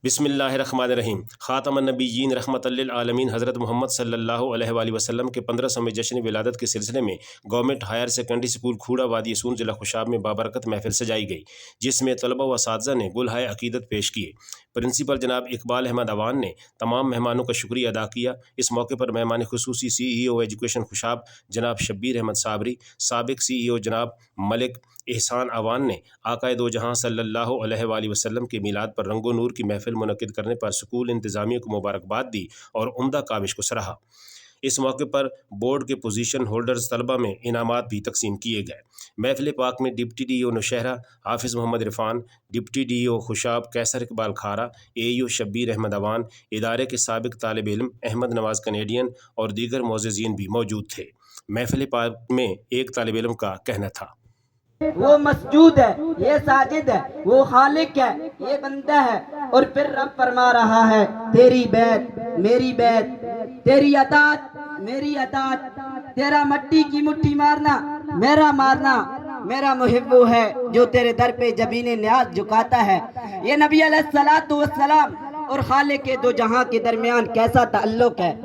بسم اللہ الرحمن الرحیم۔ خاتم النبیین رحمت للعالمین حضرت محمد صلی اللہ علیہ وآلہ وسلم کے 1500ویں جشن ولادت کے سلسلے میں گورنمنٹ ہائر سیکنڈری اسکول کھوڑا وادی سون ضلع خوشاب میں بابرکت محفل سجائی گئی، جس میں طلبہ و اساتذہ نے گلہائے عقیدت پیش کیے۔ پرنسپل جناب اقبال احمد اوان نے تمام مہمانوں کا شکریہ ادا کیا۔ اس موقع پر مہمان خصوصی سی ای او ایجوکیشن خوشاب جناب شبیر احمد صابری، سابق سی ای او جناب ملک احسان اوان نے آقائے دو جہاں صلی اللہ علیہ وآلہ وسلم کے میلاد پر رنگ و نور کی محفل منعقد کرنے پر سکول انتظامیہ کو مبارکباد دی اور عمدہ کاوش کو سراہا۔ اس موقع پر بورڈ کے پوزیشن ہولڈرز طلبہ میں انعامات بھی تقسیم کیے گئے۔ محفل پاک میں deputy D O Nowshera Hafiz Muhammad Irfan, deputy D O Khushab Qaiser Iqbal کھارا، اے ای او شبیر احمد اوان، ادارے کے سابق طالب علم احمد نواز کنیڈین اور دیگر معززین بھی موجود تھے۔ محفل پاک میں ایک طالب علم کا کہنا تھا: وہ مسجود ہے، یہ ساجد ہے، وہ خالق ہے، یہ بندہ ہے۔ اور پھر رب فرما رہا ہے: تیری بیعت میری بیعت، تیری اطاعت میری اطاعت، تیرا مٹی کی مٹھی مارنا میرا مارنا۔ میرا محب وہ ہے جو تیرے در پہ جبین نیاز جھکاتا ہے۔ یہ نبی علیہ الصلوۃ والسلام اور خالق دو جہاں کے درمیان کیسا تعلق ہے۔